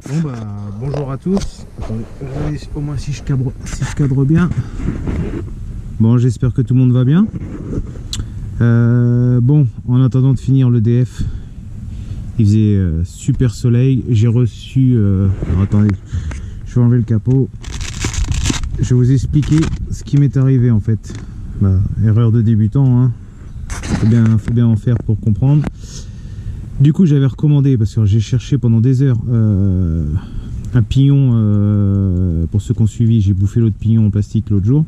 Bon bah bonjour à tous. Attendez, au moins si je cadre bien. Bon, j'espère que tout le monde va bien. Bon, en attendant de finir le DF, il faisait super soleil. J'ai reçu... alors attendez, je vais enlever le capot. Je vais vous expliquer ce qui m'est arrivé en fait. Bah, erreur de débutant, hein. Faut bien en faire pour comprendre. Du coup, j'avais recommandé, parce que j'ai cherché pendant des heures un pignon, pour ceux qui ont suivi, j'ai bouffé l'autre pignon en plastique l'autre jour.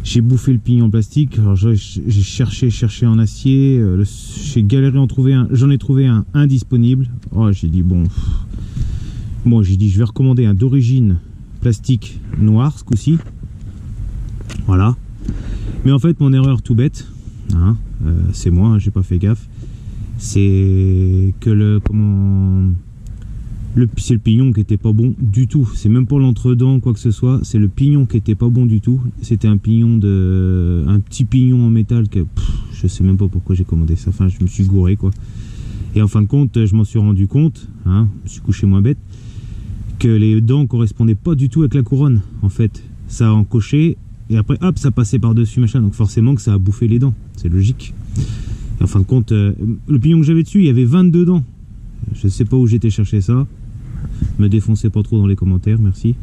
J'ai bouffé le pignon en plastique, alors j'ai cherché en acier, j'ai galéré à en trouver un, j'en ai trouvé un indisponible. Oh, j'ai dit bon, j'ai dit je vais recommander un d'origine plastique noir ce coup-ci. Voilà. Mais en fait, mon erreur tout bête, hein, c'est moi, hein, j'ai pas fait gaffe. C'est que c'est le pignon qui était pas bon du tout. C'est même pas l'entredent quoi que ce soit. C'est le pignon qui était pas bon du tout. C'était un petit pignon en métal que je sais même pas pourquoi j'ai commandé ça. Enfin, je me suis gouré quoi. Et en fin de compte, je m'en suis rendu compte, hein, je me suis couché moins bête, que les dents correspondaient pas du tout avec la couronne. En fait, ça a encoché et après hop, ça passait par dessus machin. Donc forcément que ça a bouffé les dents. C'est logique. Et en fin de compte, le pignon que j'avais dessus, il y avait 22 dents. Je sais pas où j'étais chercher ça. Me défoncez pas trop dans les commentaires, merci.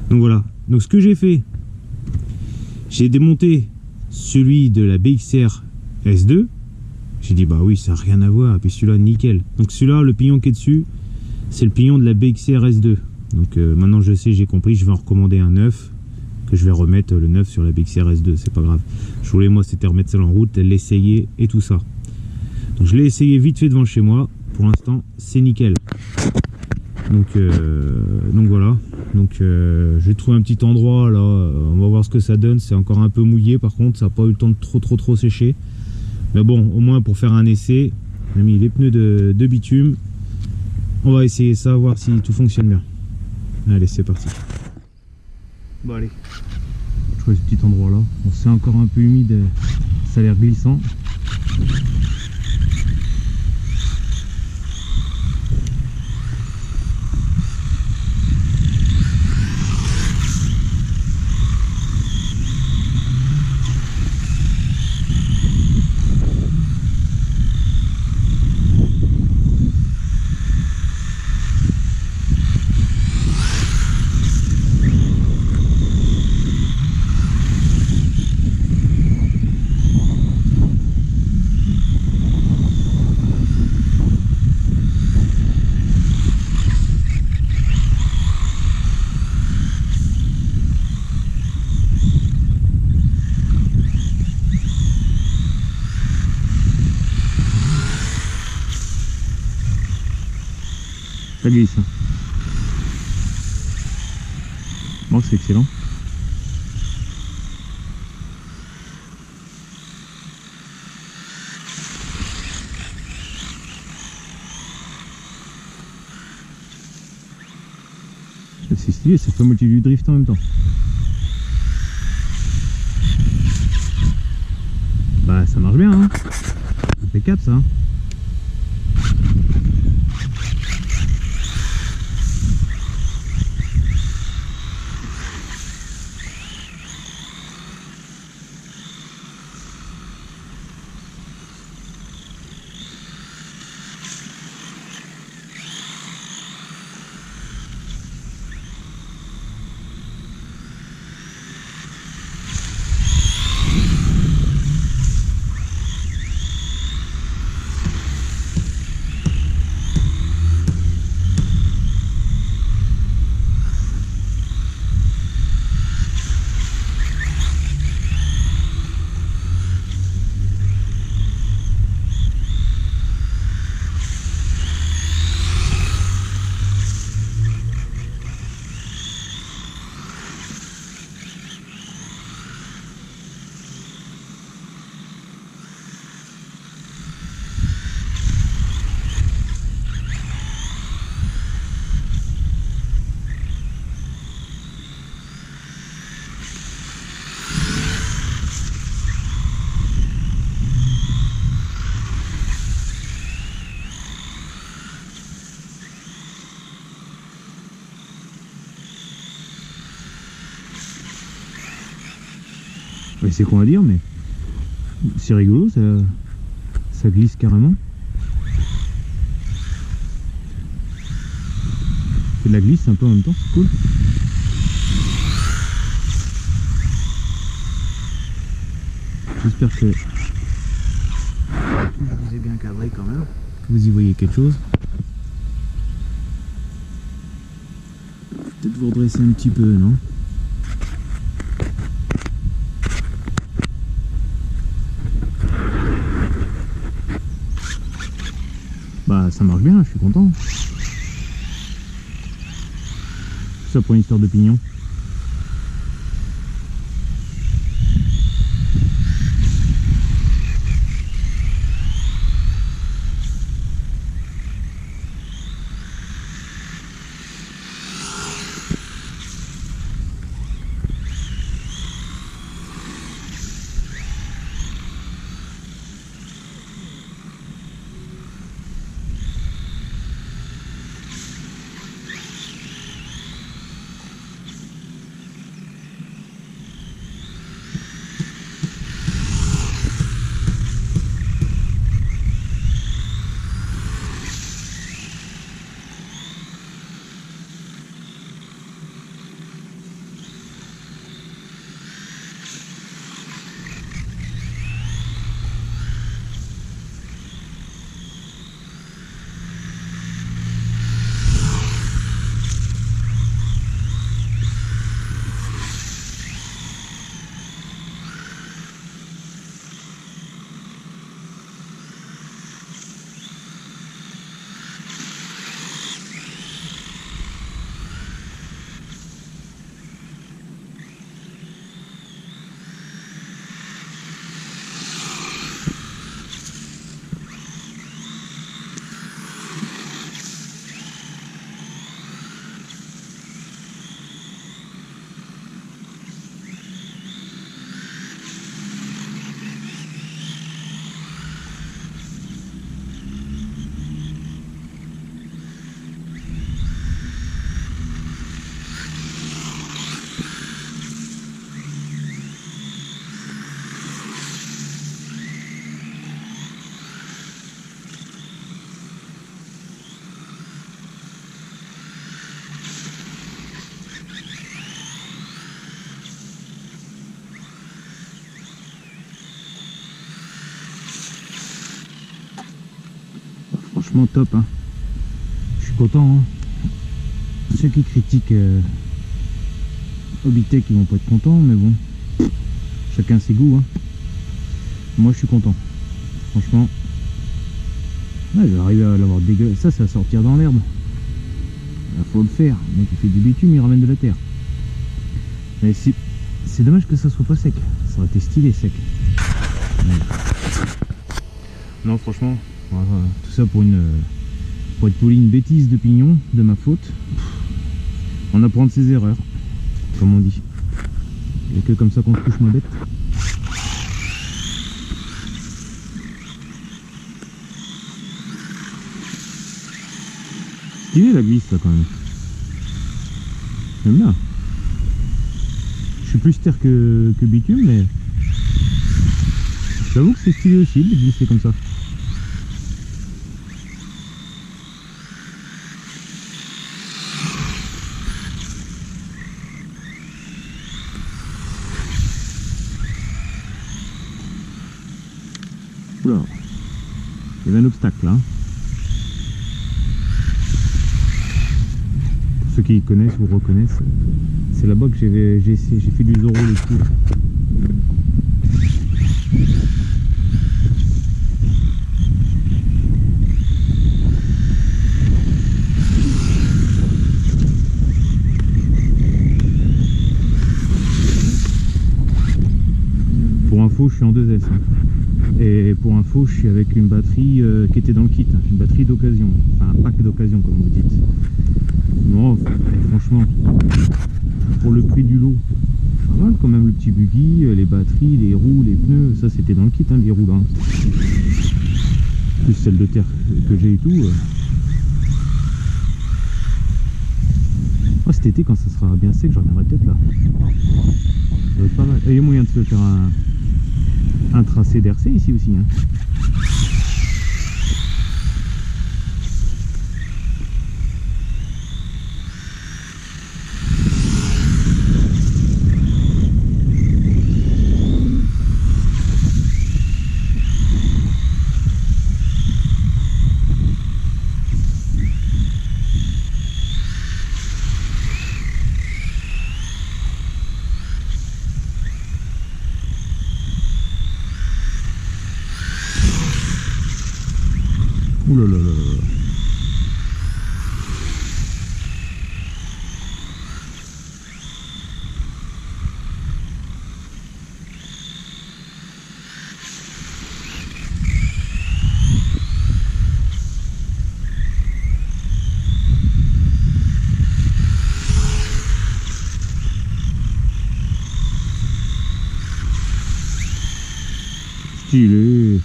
Donc voilà. Donc ce que j'ai fait, j'ai démonté celui de la BXR S2. J'ai dit bah oui, ça n'a rien à voir. Et puis celui-là, nickel. Donc celui-là, le pignon qui est dessus, c'est le pignon de la BXR S2. Donc maintenant je sais, j'ai compris, je vais en recommander un neuf. Que je vais remettre le neuf sur la BXR S2, c'est pas grave. Je voulais moi c'était remettre ça en route, l'essayer et tout ça. Donc je l'ai essayé vite fait devant chez moi. Pour l'instant c'est nickel. Donc voilà. Donc je vais trouver un petit endroit là. On va voir ce que ça donne. C'est encore un peu mouillé par contre, ça n'a pas eu le temps de trop sécher. Mais bon, au moins pour faire un essai, on a mis les pneus de bitume. On va essayer ça, voir si tout fonctionne bien. Allez, c'est parti. Bon allez, je trouve ce petit endroit là. Bon, c'est encore un peu humide, ça a l'air glissant. Ça glisse. Bon, c'est excellent. C'est stylé, ça fait moitié du drift en même temps. Bah ça marche bien, hein. Impeccable ça. Ouais, c'est con à dire, mais c'est rigolo, ça glisse carrément. C'est de la glisse un peu en même temps, c'est cool. J'espère que je vous ai bien cadré quand même, que vous y voyez quelque chose. Peut-être vous redresser un petit peu, non? Bah ça marche bien, je suis content. Tout ça pour une histoire de pignon. Franchement top, hein. Je suis content, hein. Ceux qui critiquent Hobbytech ils vont pas être contents, mais bon, chacun ses goûts, hein. Moi je suis content, franchement. Ouais, j'ai arrivé à l'avoir dégueulasse. Ça va sortir dans l'herbe. Il faut le faire. Le mec il fait du bitume, il ramène de la terre. Mais c'est dommage que ça soit pas sec. Ça aurait été stylé sec. Ouais. Non franchement, tout ça pour être poli, une bêtise de pignon, de ma faute. On apprend de ses erreurs, comme on dit. Il n'y a que comme ça qu'on se couche moins bête. Stylé la glisse là quand même. J'aime bien. Je suis plus terre que bitume, mais j'avoue que c'est stylé aussi de glisser comme ça. Oula, il y avait un obstacle là. Pour ceux qui connaissent ou reconnaissent, c'est là-bas que j'ai fait du Zoro le coup. Pour info, je suis en 2S. Hein. Et pour info, je suis avec une batterie qui était dans le kit, hein, une batterie d'occasion, enfin un pack d'occasion comme vous dites. Non, franchement, pour le prix du lot, pas mal quand même, le petit buggy, les batteries, les roues, les pneus, ça c'était dans le kit, hein, les roues là. Plus celle de terre que j'ai et tout. Oh, cet été, quand ça sera bien sec, je reviendrai peut-être là. Ça doit être pas mal. Et il y a moyen de se faire un tracé d'RC ici aussi. Hein. Ouh là là là là. Stylé.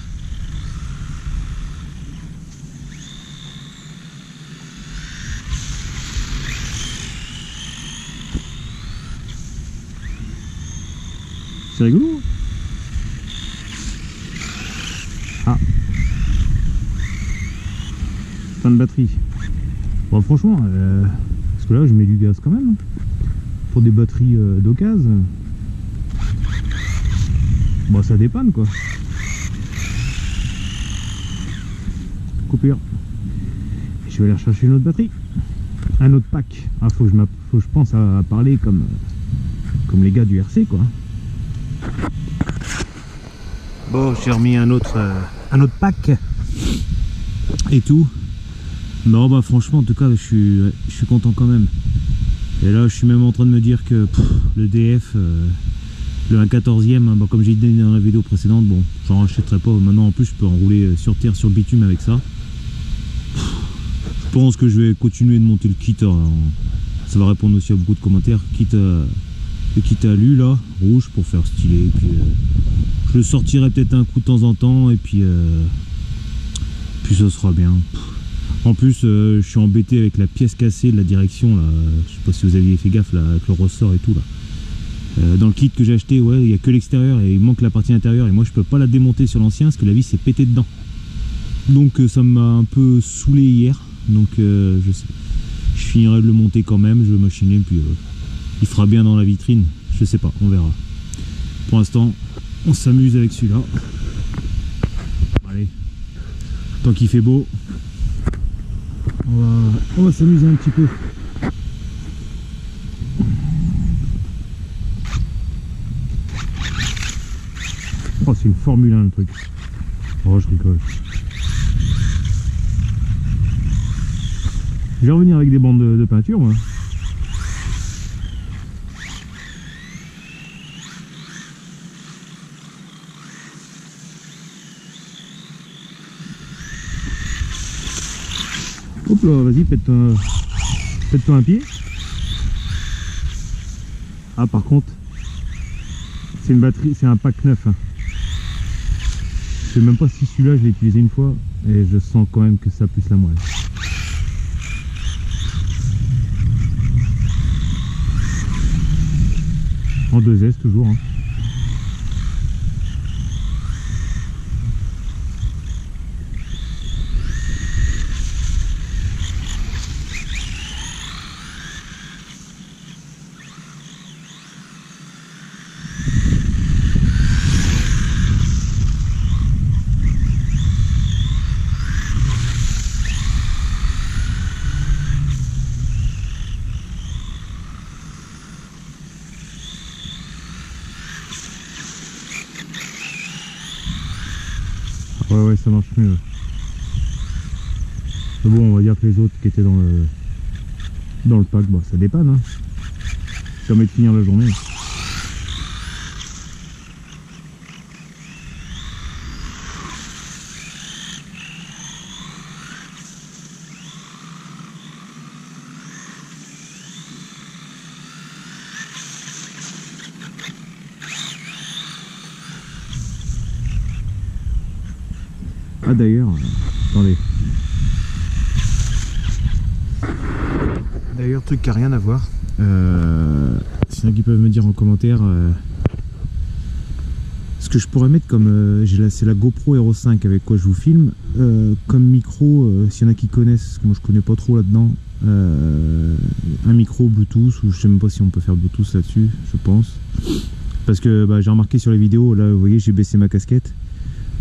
C'est rigolo. Ah. Fin de batterie. Bon franchement, parce que là je mets du gaz quand même. Pour des batteries d'occasion. Bon ça dépanne quoi. Coupure. Et je vais aller rechercher une autre batterie. Un autre pack. Ah faut que je pense à parler comme les gars du RC quoi. Bon, j'ai remis un autre pack et tout. Non, bah franchement, en tout cas, je suis content quand même. Et là, je suis même en train de me dire que le DF, le 1/14e, bah, comme j'ai dit dans la vidéo précédente, bon, j'en rachèterai pas. Maintenant, en plus, je peux enrouler sur terre, sur bitume avec ça. Je pense que je vais continuer de monter le kit. Ça va répondre aussi à beaucoup de commentaires. Le kit alu là, rouge pour faire stylé. Et puis je le sortirai peut-être un coup de temps en temps et puis ça sera bien. En plus, je suis embêté avec la pièce cassée de la direction là. Je sais pas si vous aviez fait gaffe là, avec le ressort et tout là. Dans le kit que j'ai acheté, ouais, il n'y a que l'extérieur et il manque la partie intérieure et moi je peux pas la démonter sur l'ancien parce que la vis s'est pétée dedans. Donc ça m'a un peu saoulé hier. Donc je finirai de le monter quand même, je vais machiner puis il fera bien dans la vitrine. Je sais pas, on verra. Pour l'instant, on s'amuse avec celui-là. Allez, tant qu'il fait beau, on va s'amuser un petit peu. Oh, c'est une Formule 1 le truc. Oh, je rigole. Je vais revenir avec des bandes de peinture, moi. Hop là, vas-y, pète-toi un pied. Ah, par contre, c'est une batterie, c'est un pack neuf. Hein. Je sais même pas si celui-là, je l'ai utilisé une fois, et je sens quand même que ça pousse la moelle. En 2S toujours. Hein. Ouais, ça marche mieux. Mais bon, on va dire que les autres qui étaient dans le pack, bah, ça dépanne. Hein. Ça permet de finir la journée. Ah d'ailleurs, attendez. D'ailleurs, truc qui n'a rien à voir. S'il y en a qui peuvent me dire en commentaire Ce que je pourrais mettre comme c'est la GoPro Hero 5 avec quoi je vous filme comme micro, s'il y en a qui connaissent, parce que moi je connais pas trop là-dedans, un micro Bluetooth, ou je sais même pas si on peut faire Bluetooth là-dessus, je pense, parce que bah, j'ai remarqué sur les vidéos, là vous voyez j'ai baissé ma casquette,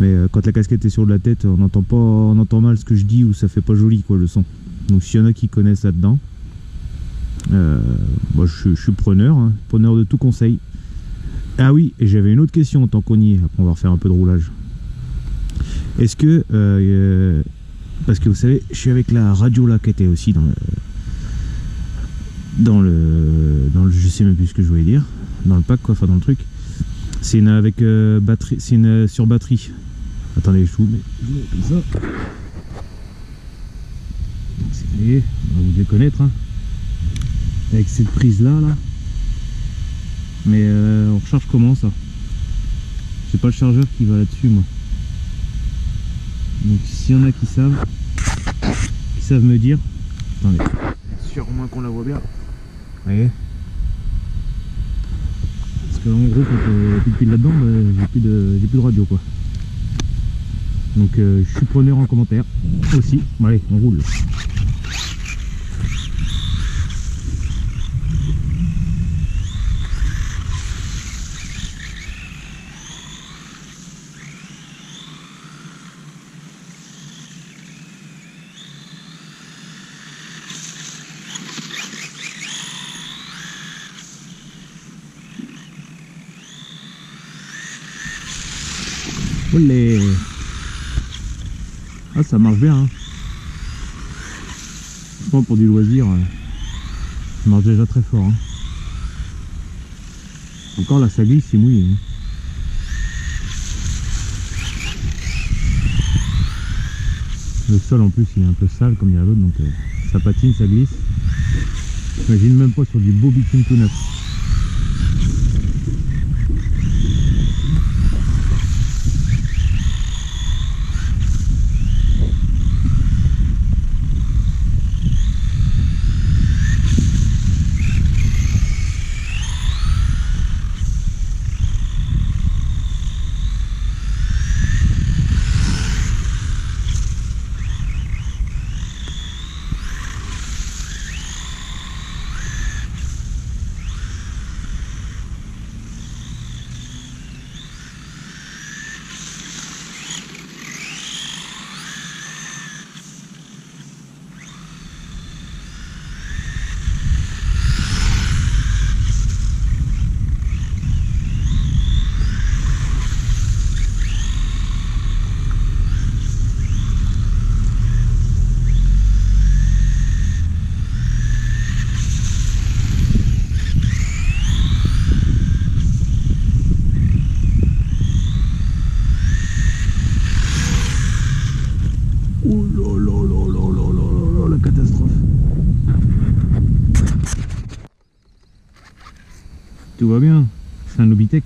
mais quand la casquette est sur la tête, on entend mal ce que je dis, ou ça fait pas joli quoi le son. Donc s'il y en a qui connaissent là-dedans, moi je suis preneur, hein, preneur de tout conseil. Ah oui, et j'avais une autre question tant qu'on y est, après on va refaire un peu de roulage. Est-ce que, parce que vous savez, je suis avec la radio là qui était aussi dans le, je sais même plus ce que je voulais dire, dans le pack quoi, enfin dans le truc. C'est une avec batterie, c'est une sur batterie. Attendez, je vous mets comme ça. Vous voyez, vous devez connaître, hein, avec cette prise là. Mais on recharge comment ça? J'ai pas le chargeur qui va là-dessus moi. Donc s'il y en a qui savent me dire. Attendez. Sûrement qu'on la voit bien. Vous voyez? Parce que en gros quand il n'y a plus de pile là-dedans, bah, j'ai plus de radio quoi. Donc je suis preneur en commentaire aussi. Bon, allez, on roule. Olé. Ah ça marche bien hein. Franchement pour du loisir ça marche déjà très fort hein. Encore là ça glisse, c'est mouillé hein. Le sol en plus il est un peu sale comme il y a l'autre, donc ça patine, ça glisse. J'imagine même pas sur du beau bitume tout neuf. Oh là là là là là là là, la catastrophe. Tout va bien, c'est un Lobitech.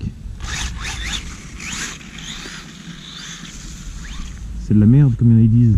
C'est de la merde comme ils disent.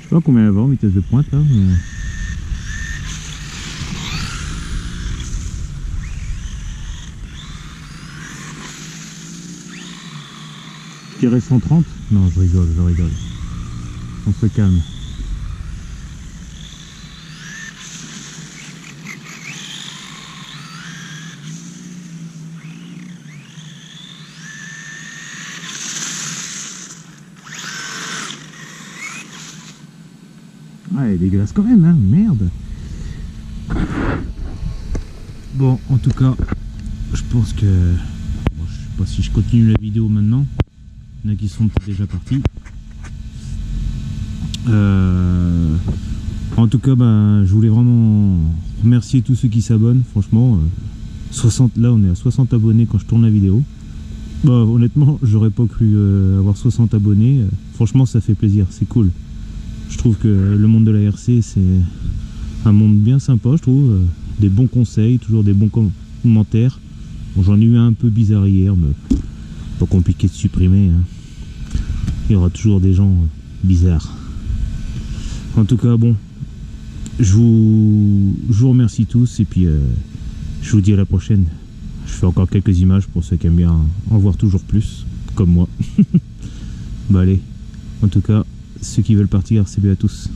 Je sais pas combien elle va en vitesse de pointe là, mais... dirais 130. Non, je rigole, je rigole. On se calme. Ah, elle est dégueulasse quand même, hein, merde. Bon, en tout cas, je pense que... Bon, je sais pas si je continue la vidéo maintenant. Il y en a qui sont peut-être déjà partis. En tout cas, bah, je voulais vraiment remercier tous ceux qui s'abonnent. Franchement, 60, là on est à 60 abonnés quand je tourne la vidéo. Bah, honnêtement, j'aurais pas cru avoir 60 abonnés. Franchement, ça fait plaisir, c'est cool. Je trouve que le monde de la RC, c'est un monde bien sympa, je trouve. Des bons conseils, toujours des bons commentaires. Bon, j'en ai eu un peu bizarre hier, mais pas compliqué de supprimer, hein. Il y aura toujours des gens bizarres. En tout cas, bon, je vous remercie tous et puis je vous dis à la prochaine. Je fais encore quelques images pour ceux qui aiment bien en voir toujours plus, comme moi. Bah allez, en tout cas, ceux qui veulent partir, salut à tous.